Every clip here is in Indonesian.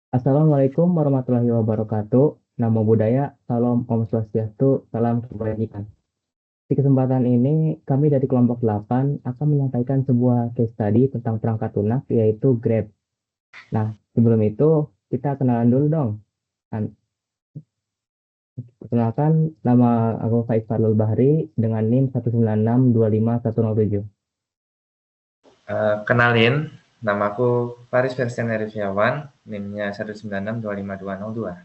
Assalamualaikum warahmatullahi wabarakatuh. Namo Buddhaya, Salam Om Swastiastu, Salam Kebajikan. Di kesempatan ini, kami dari kelompok 8 akan menyampaikan sebuah case study tentang perangkat lunak, yaitu Grab. Nah, sebelum itu, kita kenalan dulu dong. Kan, perkenalkan, nama aku Faiz Farlul Bahri dengan NIM 196251107. Kenalin, namaku Faris Fersian Herifiawan, NIM-nya 196252202.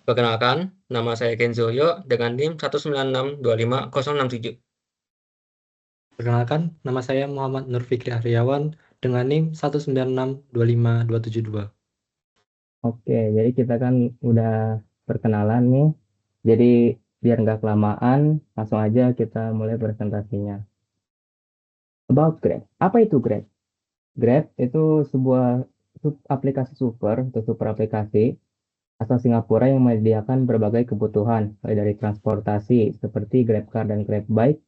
Perkenalkan, nama saya Kenzo Yo dengan NIM 196250067. Perkenalkan, nama saya Muhammad Nur Fikri Aryawan dengan NIM 196252272. Oke, jadi kita kan udah perkenalan nih. Jadi biar nggak kelamaan, langsung aja kita mulai presentasinya. About Grab. Apa itu Grab? Grab itu sebuah aplikasi super atau super aplikasi asal Singapura yang menyediakan berbagai kebutuhan, mulai dari transportasi seperti GrabCar dan GrabBike,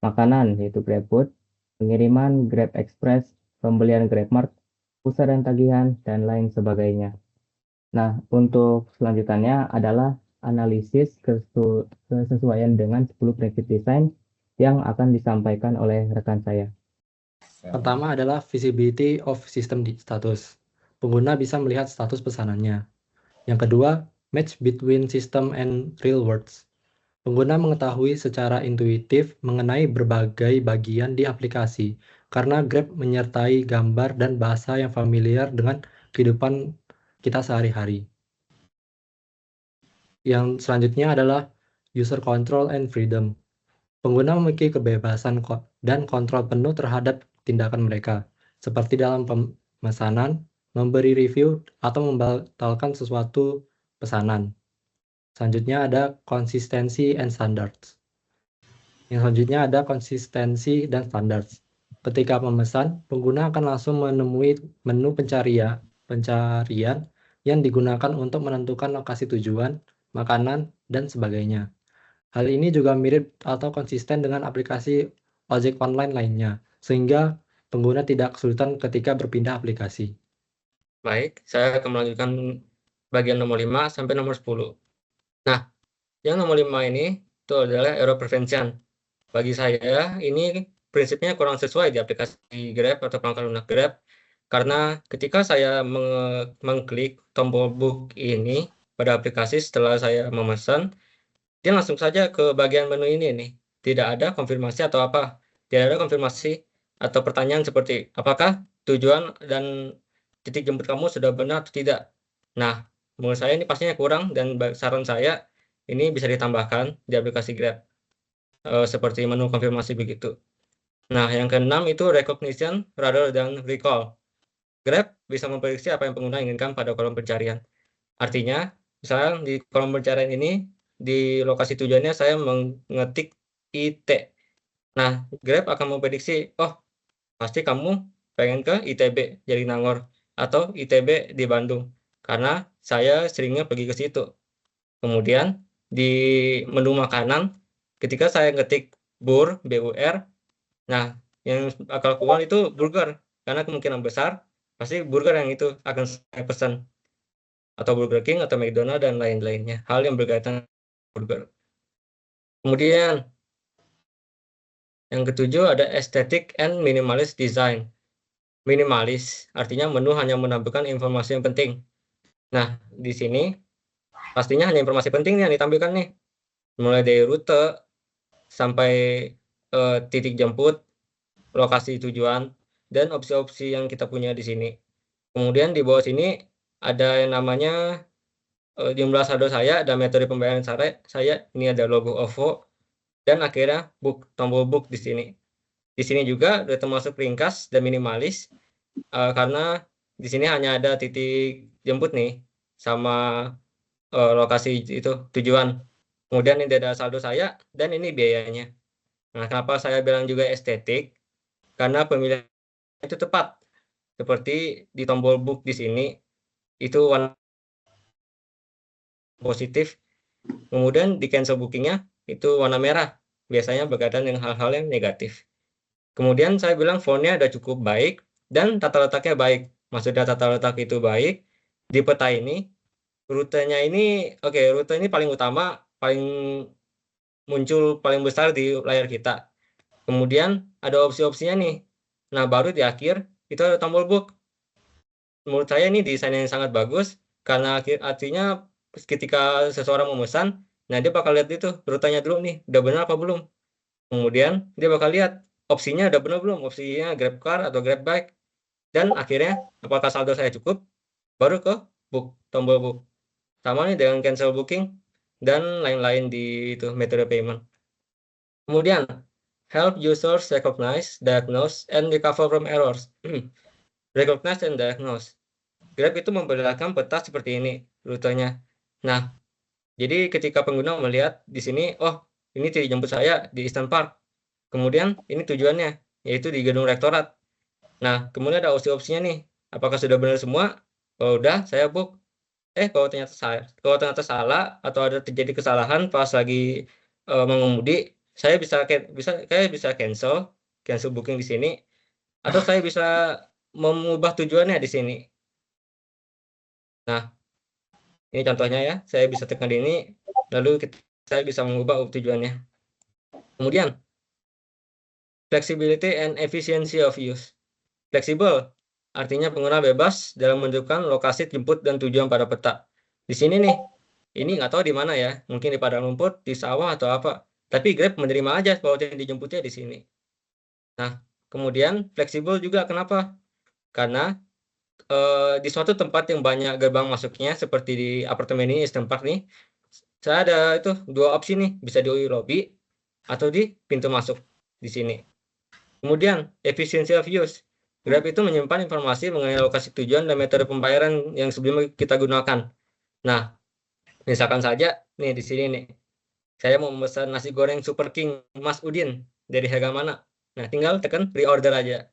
makanan yaitu GrabFood, pengiriman Grab Express, pembelian GrabMart, pusat dan tagihan, dan lain sebagainya. Nah, untuk selanjutannya adalah analisis kesesuaian dengan 10 prinsip desain yang akan disampaikan oleh rekan saya. Pertama adalah visibility of system status. Pengguna bisa melihat status pesanannya. Yang kedua, match between system and real words. Pengguna mengetahui secara intuitif mengenai berbagai bagian di aplikasi karena Grab menyertai gambar dan bahasa yang familiar dengan kehidupan kita sehari-hari. Yang selanjutnya adalah user control and freedom. Pengguna memiliki kebebasan dan kontrol penuh terhadap tindakan mereka, seperti dalam pemesanan, memberi review, atau membatalkan sesuatu pesanan. Selanjutnya ada konsistensi and standards. Yang selanjutnya ada konsistensi dan standards. Ketika memesan, pengguna akan langsung menemui menu pencarian yang digunakan untuk menentukan lokasi tujuan, makanan, dan sebagainya. Hal ini juga mirip atau konsisten dengan aplikasi ojek online lainnya, sehingga pengguna tidak kesulitan ketika berpindah aplikasi. Baik, saya akan melanjutkan bagian nomor 5 sampai nomor 10. Nah, yang nomor 5 ini itu adalah error prevention. Bagi saya, ini prinsipnya kurang sesuai di aplikasi Grab atau perangkat lunak Grab, karena ketika saya mengklik tombol book ini pada aplikasi setelah saya memesan, dia langsung saja ke bagian menu ini nih. Tidak ada konfirmasi atau apa. Tidak ada konfirmasi atau pertanyaan seperti apakah tujuan dan titik jemput kamu sudah benar atau tidak. Nah, menurut saya ini pastinya kurang dan saran saya ini bisa ditambahkan di aplikasi Grab seperti menu konfirmasi begitu. Nah, yang keenam itu recognition rather than recall. Grab bisa memprediksi apa yang pengguna inginkan pada kolom pencarian. Artinya, misalnya di kolom pencarian ini, di lokasi tujuannya saya mengetik IT. Nah, Grab akan memprediksi, oh, pasti kamu pengen ke ITB Jatinangor atau ITB di Bandung, karena saya seringnya pergi ke situ. Kemudian, di menu makanan, ketika saya ngetik BUR, nah, yang bakal keluar itu burger, karena kemungkinan besar pasti burger yang itu akan saya pesan, atau Burger King atau McDonald dan lain-lainnya, hal yang berkaitan dengan burger. Kemudian yang ketujuh ada aesthetic and minimalist design. Minimalis artinya menu hanya menampilkan informasi yang penting. Nah, di sini pastinya hanya informasi penting yang ditampilkan nih, mulai dari rute sampai titik jemput, lokasi tujuan, dan opsi-opsi yang kita punya di sini. Kemudian di bawah sini ada yang namanya jumlah saldo saya dan metode pembayaran saya. Ini ada logo OVO dan akhirnya tombol book di sini. Di sini juga sudah termasuk ringkas dan minimalis karena di sini hanya ada titik jemput nih sama lokasi itu tujuan. Kemudian ini ada saldo saya dan ini biayanya. Nah, kenapa saya bilang juga estetik? Karena pemilihan itu tepat. Seperti di tombol book di sini itu warna positif. Kemudian di cancel bookingnya itu warna merah. Biasanya berkaitan dengan hal-hal yang negatif. Kemudian saya bilang fontnya ada cukup baik dan tata letaknya baik. Maksudnya tata letak itu baik di peta ini, rutenya ini rute ini paling utama, paling muncul paling besar di layar kita. Kemudian ada opsi-opsinya nih. Nah, baru di akhir itu ada tombol book. Menurut saya ini desain yang sangat bagus karena artinya ketika seseorang memesan, nah dia bakal lihat itu rutenya dulu nih, udah benar apa belum. Kemudian dia bakal lihat opsinya udah benar belum, opsinya GrabCar atau GrabBike. Dan akhirnya apakah saldo saya cukup, baru ke book, tombol book. Sama nih dengan cancel booking dan lain-lain di itu metode payment. Kemudian help users recognize, diagnose, and recover from errors. Recognize and diagnose. Grab itu memperlihatkan peta seperti ini rutenya. Nah, jadi ketika pengguna melihat di sini, oh ini titik jemput saya di Eastern Park. Kemudian ini tujuannya, yaitu di gedung rektorat. Nah, kemudian ada opsi-opsinya nih. Apakah sudah benar semua? Kalau udah, saya book. Kalau ternyata salah atau ada terjadi kesalahan pas lagi mengemudi, saya bisa cancel booking di sini, atau saya bisa mengubah tujuannya di sini. Nah, ini contohnya ya, saya bisa tekan ini, lalu saya bisa mengubah tujuannya. Kemudian, flexibility and efficiency of use. Fleksibel, artinya pengguna bebas dalam menentukan lokasi jemput dan tujuan pada peta. Di sini nih, ini nggak tahu di mana ya, mungkin di padang rumput, di sawah atau apa. Tapi Grab menerima aja bahwa yang dijemputnya di sini. Nah, kemudian fleksibel juga kenapa? Karena di suatu tempat yang banyak gerbang masuknya, seperti di apartemen ini, Eastern Park nih, saya ada itu 2 opsi nih, bisa di lobby atau di pintu masuk di sini. Kemudian, efficiency of use. Grab itu menyimpan informasi mengenai lokasi tujuan dan metode pembayaran yang sebelumnya kita gunakan. Nah, misalkan saja nih di sini nih, saya mau memesan nasi goreng Super King Mas Udin dari harga mana. Nah, tinggal tekan reorder aja.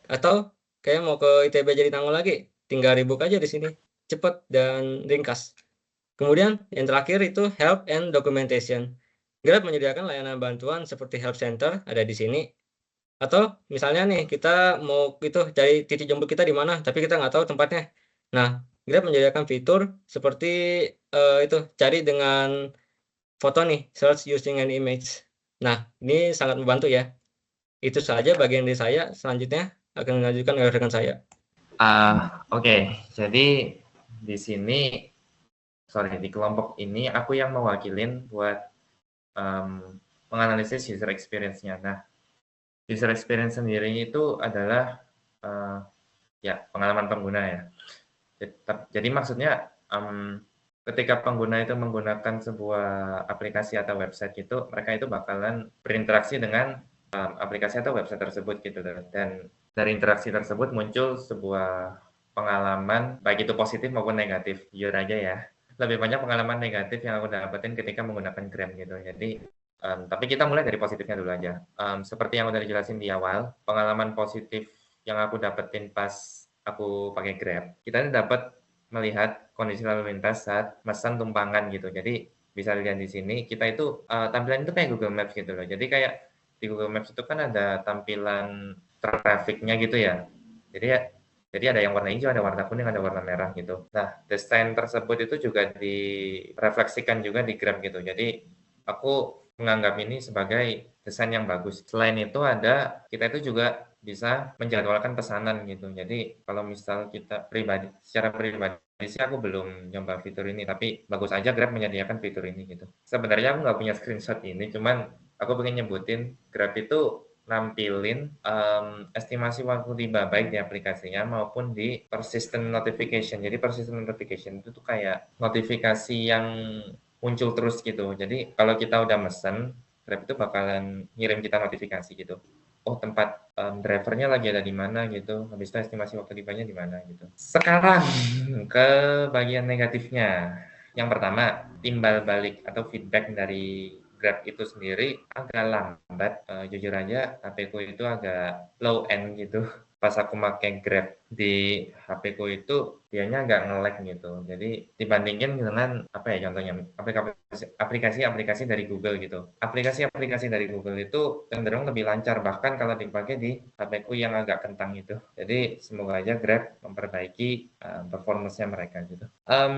Atau kayak mau ke ITB jadi tanggal lagi, tinggal rebook aja di sini. Cepat dan ringkas. Kemudian yang terakhir itu help and documentation. Grab menyediakan layanan bantuan seperti help center ada di sini. Atau misalnya nih kita mau itu cari titik jemput kita di mana, tapi kita nggak tahu tempatnya. Nah, Grab menyediakan fitur seperti itu cari dengan foto nih, search using an image. Nah, ini sangat membantu ya. Itu saja bagian dari saya. Selanjutnya akan dilanjutkan oleh rekan saya. Oke. Jadi di sini, di kelompok ini aku yang mewakilin buat menganalisis user experience-nya. Nah, user experience sendiri itu adalah pengalaman pengguna ya. Jadi maksudnya ketika pengguna itu menggunakan sebuah aplikasi atau website gitu, mereka itu bakalan berinteraksi dengan aplikasi atau website tersebut gitu. Dan dari interaksi tersebut muncul sebuah pengalaman, baik itu positif maupun negatif. Jujur aja ya, lebih banyak pengalaman negatif yang aku dapetin ketika menggunakan Grab gitu. Jadi tapi kita mulai dari positifnya dulu aja. Seperti yang udah dijelasin di awal, pengalaman positif yang aku dapetin pas aku pakai Grab, kita ini dapat melihat kondisi lalu lintas saat pesan tumpangan gitu. Jadi bisa lihat di sini, kita itu tampilan itu kayak Google Maps gitu loh. Jadi kayak di Google Maps itu kan ada tampilan trafficnya gitu ya. Jadi ada yang warna hijau, ada warna kuning, ada warna merah gitu. Nah, desain tersebut itu juga direfleksikan juga di Grab gitu. Jadi aku menganggap ini sebagai desain yang bagus. Selain itu kita itu juga bisa menjadwalkan pesanan gitu. Jadi kalau misal kita secara pribadi sih aku belum nyoba fitur ini, tapi bagus aja Grab menyediakan fitur ini gitu. Sebenarnya aku nggak punya screenshot ini, cuman aku pengen nyebutin Grab itu nampilin estimasi waktu tiba baik di aplikasinya maupun di persistent notification. Jadi persistent notification itu tuh kayak notifikasi yang muncul terus gitu. Jadi kalau kita udah mesen, Grab itu bakalan ngirim kita notifikasi gitu. Oh, tempat drivernya lagi ada di mana gitu. Habis itu estimasi waktu tibanya di mana gitu. Sekarang ke bagian negatifnya. Yang pertama, timbal balik atau feedback dari Grab itu sendiri agak lambat. Jujur aja, HP ku itu agak low end gitu pas aku pakai Grab di HP ku itu dianya agak nge-lag gitu. Jadi dibandingin dengan apa ya contohnya aplikasi-aplikasi dari Google gitu. Aplikasi-aplikasi dari Google itu cenderung lebih lancar bahkan kalau dipakai di HP ku yang agak kentang itu. Jadi semoga aja Grab memperbaiki performance-nya mereka gitu.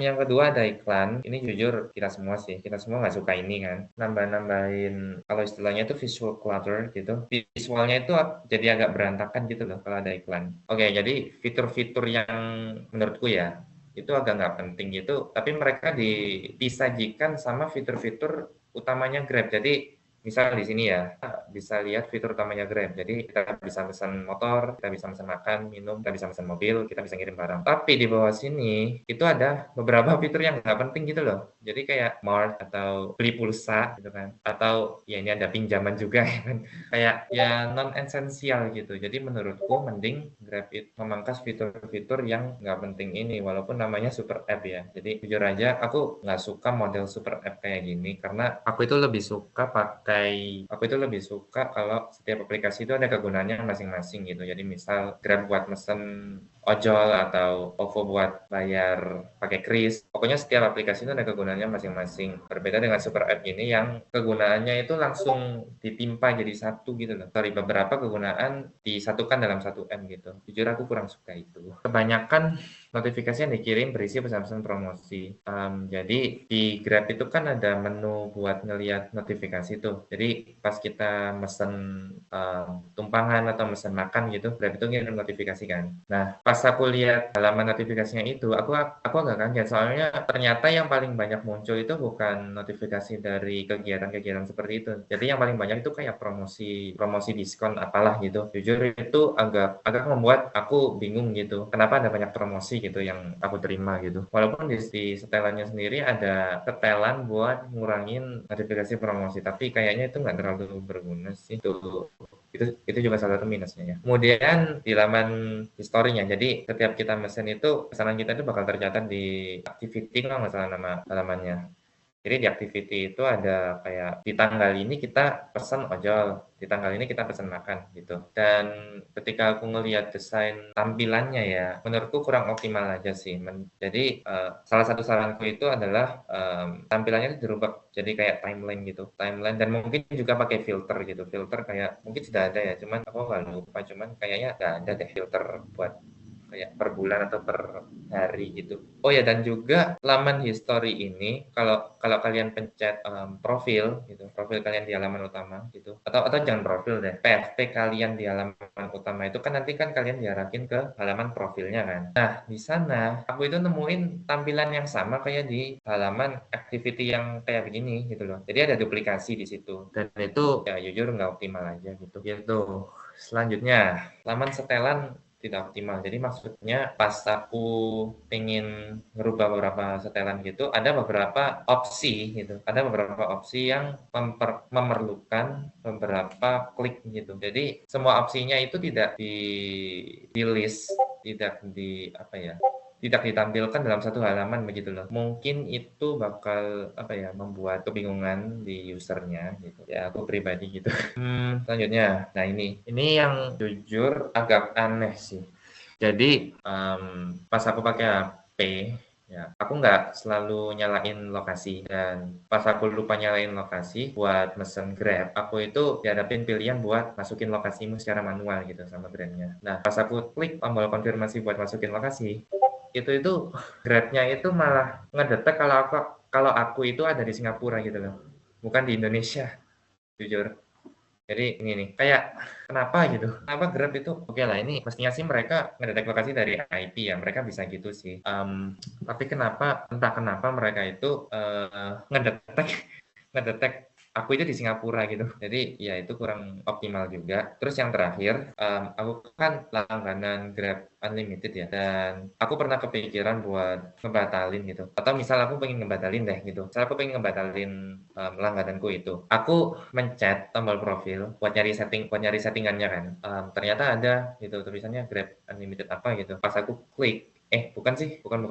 Yang kedua ada iklan. Ini jujur kita semua nggak suka ini kan. Nambahin kalau istilahnya itu visual clutter gitu. Visualnya itu jadi agak berantakan gitu loh kalau ada iklan. Oke, jadi fitur-fitur yang menurutku ya itu agak nggak penting gitu, tapi mereka disajikan sama fitur-fitur utamanya Grab. Jadi misal di sini ya bisa lihat fitur utamanya Grab. Jadi kita bisa pesan motor, kita bisa pesan makan, minum, kita bisa pesan mobil, kita bisa ngirim barang. Tapi di bawah sini itu ada beberapa fitur yang nggak penting gitu loh. Jadi kayak Mart atau beli pulsa gitu kan, atau ya ini ada pinjaman juga ya kan, kayak ya non esensial gitu. Jadi menurutku mending Grab itu memangkas fitur-fitur yang nggak penting ini, walaupun namanya super app ya. Jadi jujur aja aku nggak suka model super app kayak gini karena aku itu lebih suka kalau setiap aplikasi itu ada kegunaannya masing-masing gitu. Jadi misal Grab buat mesen ojol atau OVO buat bayar pakai kris. Pokoknya setiap aplikasi itu ada kegunaannya masing-masing. Berbeda dengan super app ini yang kegunaannya itu langsung ditimpa jadi satu gitu loh. Dari beberapa kegunaan disatukan dalam satu M gitu. Jujur aku kurang suka itu. Kebanyakan notifikasi yang dikirim berisi pesan-pesan promosi. Jadi di Grab itu kan ada menu buat ngelihat notifikasi tuh. Jadi pas kita mesen tumpangan atau mesen makan gitu, Grab itu ngirim notifikasi kan. Nah, pas aku lihat halaman notifikasinya itu, aku agak kaget soalnya ternyata yang paling banyak muncul itu bukan notifikasi dari kegiatan-kegiatan seperti itu. Jadi yang paling banyak itu kayak promosi diskon apalah gitu. Jujur itu agak membuat aku bingung gitu. Kenapa ada banyak promosi gitu yang aku terima gitu. Walaupun di setelannya sendiri ada setelan buat ngurangin notifikasi promosi, tapi kayaknya itu nggak terlalu berguna sih. Itu juga salah satu minusnya ya. Kemudian di laman historinya, jadi setiap kita mesen itu pesanan kita itu bakal tercatat di activity kalau nggak salah nama halamannya. Jadi di activity itu ada kayak di tanggal ini kita pesan ojol, di tanggal ini kita pesan makan gitu. Dan ketika aku ngelihat desain tampilannya ya, menurutku kurang optimal aja sih. Jadi salah satu saranku itu adalah tampilannya itu dirubah jadi kayak timeline gitu, timeline dan mungkin juga pakai filter gitu. Filter kayak mungkin sudah ada ya, cuman aku nggak lupa, cuman kayaknya nggak ada deh filter buat kayak per bulan atau per hari gitu. Oh ya, dan juga laman history ini kalau kalian pencet profil gitu, profil kalian di halaman utama gitu, atau jangan profil deh, PFP kalian di halaman utama itu kan nanti kan kalian diarahin ke halaman profilnya kan. Nah, di sana aku itu nemuin tampilan yang sama kayak di halaman activity yang kayak begini gitu loh. Jadi ada duplikasi di situ dan itu ya jujur nggak optimal aja gitu. Gitu. Selanjutnya, laman setelan tidak optimal. Jadi maksudnya pas aku pengen ngerubah beberapa setelan gitu, ada beberapa opsi gitu. Ada beberapa opsi yang memerlukan beberapa klik gitu. Jadi semua opsinya itu tidak di list, tidak ditampilkan dalam satu halaman begitu loh. Mungkin itu bakal membuat kebingungan di usernya gitu. Ya aku pribadi gitu. Selanjutnya, nah ini yang jujur agak aneh sih. Jadi pas aku pakai HP ya, aku nggak selalu nyalain lokasi, dan pas aku lupa nyalain lokasi buat mesen Grab, aku itu dihadapin pilihan buat masukin lokasimu secara manual gitu sama Grabnya. Nah, pas aku klik tombol konfirmasi buat masukin lokasi, itu Grabnya itu malah ngedetek kalau aku itu ada di Singapura gitu loh, bukan di Indonesia, jujur. Jadi ini nih, kayak kenapa gitu? Kenapa Grab itu oke lah, ini mestinya sih mereka ngedetek lokasi dari IP ya, mereka bisa gitu sih. Tapi entah kenapa mereka itu ngedetek aku itu di Singapura gitu. Jadi ya itu kurang optimal juga. Terus yang terakhir, aku kan langganan Grab Unlimited ya, dan aku pernah kepikiran buat ngebatalin gitu. Atau misal aku pengen ngebatalin deh gitu. Misal aku pengen ngebatalin langgananku itu. Aku mencet tombol profil buat nyari settingannya kan. Ternyata ada gitu tulisannya Grab Unlimited apa gitu. Pas aku klik, bukan sih, bukan.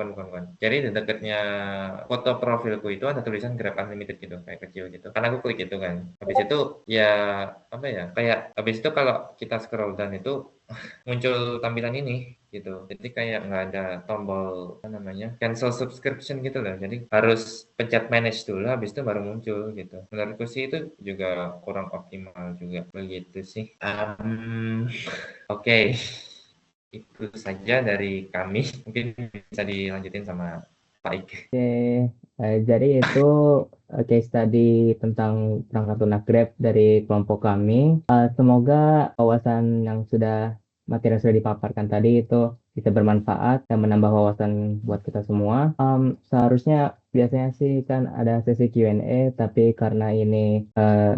Jadi di dekatnya foto profilku itu ada tulisan Grab Unlimited gitu, kayak kecil gitu. Kan aku klik itu kan. Habis itu ya apa ya? Kayak habis itu kalau kita scroll down itu muncul tampilan ini gitu. Jadi kayak nggak ada tombol apa namanya cancel subscription gitu loh. Jadi harus pencet manage dulu, habis itu baru muncul gitu. Menurutku sih itu juga kurang optimal juga begitu sih. Oke. Itu saja dari kami. Mungkin bisa dilanjutin sama Pak Ike. Oke, jadi itu case study tentang perangkat lunak Grab dari kelompok kami. Semoga wawasan materi yang sudah dipaparkan tadi itu bisa bermanfaat dan menambah wawasan buat kita semua. Seharusnya biasanya sih kan ada sesi Q&A, tapi karena ini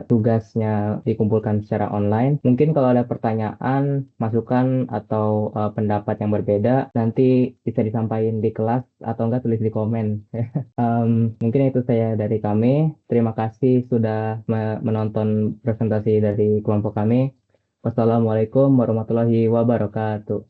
tugasnya dikumpulkan secara online, mungkin kalau ada pertanyaan, masukan, atau pendapat yang berbeda, nanti bisa disampaikan di kelas atau enggak tulis di komen. Mungkin itu saya dari kami. Terima kasih sudah menonton presentasi dari kelompok kami. Wassalamualaikum warahmatullahi wabarakatuh.